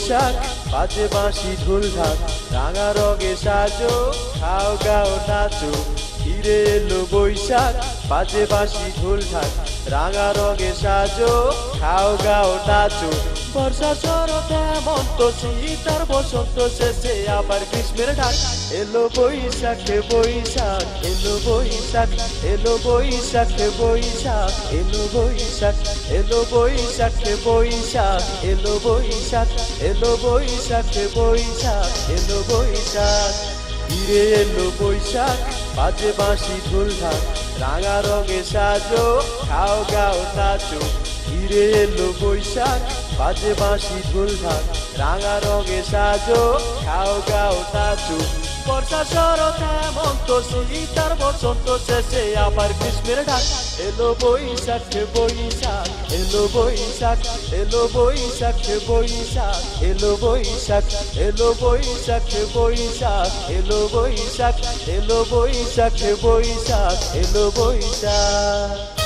বৈশাখ বাজে বাঁশি ঢোল ঢাক রাঙা রঙে সাজো খাও গাও নাচো ফিরে এলো বৈশাখ বাজে বাঁশি ঢোল ঢাক রাঙা রঙে সাজো খাও গাও নাচো বর্ষা শরৎ হেমন্ত শীত আর বসন্ত শেষে আবার গ্রীষ্মের ডাক এলো বৈশাখ বৈশাখ এলো বৈশাখ এলো বৈশাখ বৈশাখ এলো বৈশাখ এলো বৈশাখ বৈশাখ এলো বৈশাখ এলো বৈশাখ বৈশাখ এলো বৈশাখ ফিরে এলো বৈশাখ বাজে বাঁশি ঢোল ঢাক রাঙা রঙে সাজো খাও গাও নাচো ফিরে এলো বৈশাখ বাজে বাঁশি ঢোল ঢাক রাঙা রঙে সাজো খাও গাও নাচো বর্ষা শরৎ হেমন্ত শীত আর বসন্ত শেষে আবার গ্রীষ্মের ডাক এলো বৈশাখ বৈশাখ এলো বৈশাখ এলো বৈশাখ বৈশাখ এলো বৈশাখ এলো বৈশাখ বৈশাখ এলো বৈশাখ এলো বৈশাখ বৈশাখ এলো বৈশাখ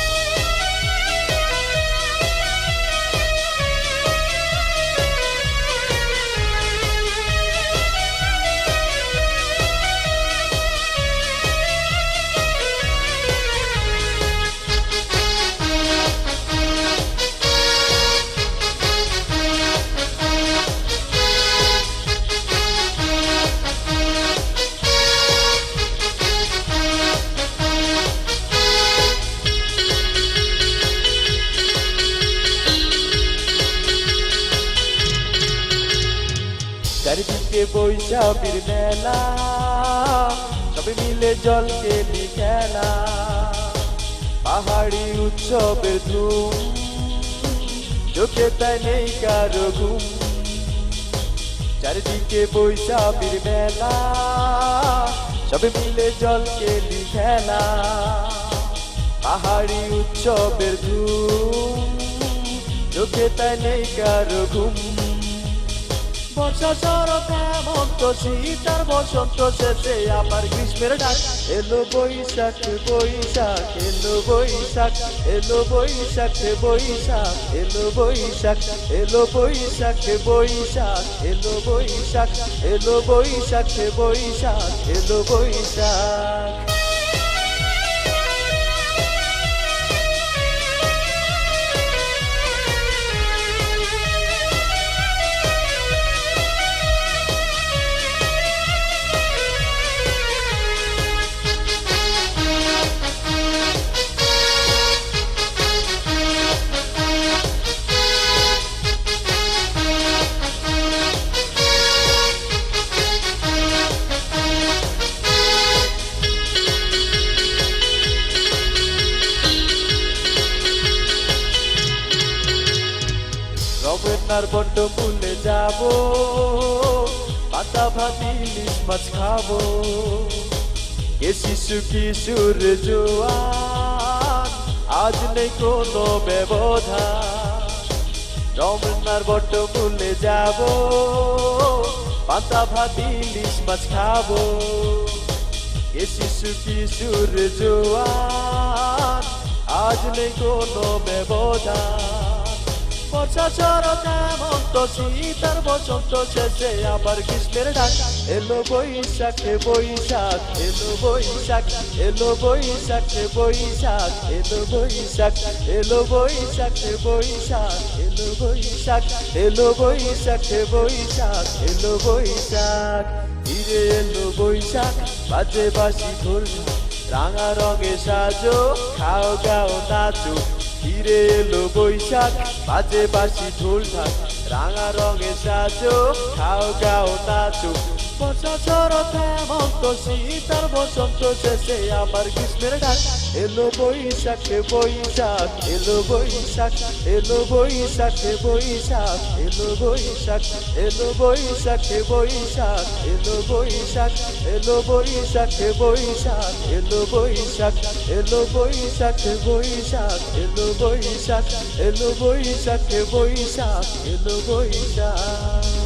চারিদিকে বৈশাখীর মেলা সবে মিলে জলকে খেলা পাহাড়ি উৎসবের ধুম চোখে তাই নেই কারো ঘুম চারিদিকে বৈশাখীর মেলা সবে মিলে জলকে খেলা পাহাড়ি উৎসবের ধুম চোখে তাই নেই কারো ঘুম বর্ষা শরৎ হেমন্ত শীত আর বসন্ত শেষে আবার গ্রীষ্মের ডাক এলো বৈশাখ বৈশাখ এলো বৈশাখ এলো বৈশাখ বৈশাখ এলো বৈশাখ এলো বৈশাখ বৈশাখ এলো বৈশাখ এলো বৈশাখ বৈশাখ এলো বৈশাখ রবীন্দ্রনাথ বড্ড ভুলে যাবো পাতা ভাতি ইলিশ মাছ খাবো এ শিশু কিশোর জোয়ান আজ নেই কোনো ব্যবধান রবীন্দ্রনাথ বড্ড ভুলে যাবো পাতা ভাতি ইলিশ মাছ খাবো এ শিশু কিশোর জোয়ান আজ নেই কোনো ব্যবধান বর্ষা শরৎ হেমন্ত শীত আর বসন্ত শেষে আবার গ্রীষ্মের ডাক এলো বৈশাখ বৈশাখ এলো বৈশাখ এলো বৈশাখ বৈশাখ এলো বৈশাখ এলো বৈশাখ বৈশাখ এলো বৈশাখ এলো বৈশাখ বৈশাখ এলো বৈশাখ ফিরে এলো বৈশাখ বাজে বাঁশি ঢোল রাঙা রঙে সাজো খাও গাও নাচো ফিরে এলো বৈশাখ বাজে বাঁশি ঢোল ঢাক রাঙা রঙে সাজো খাও গাও নাচো বর্ষা শরৎ হেমন্ত শীত আর বসন্ত শেষে আবার গ্রীষ্মের ডাক এলো বৈশাখ বৈশাখ এলো বৈশাখ এলো বৈশাখ বৈশাখ এলো বৈশাখ এলো বৈশাখ বৈশাখ এলো বৈশাখ এলো বৈশাখ বৈশাখ এলো বৈশাখ এলো বৈশাখ বৈশাখ এলো বৈশাখ এলো বৈশাখ বৈশাখ এলো বৈশাখ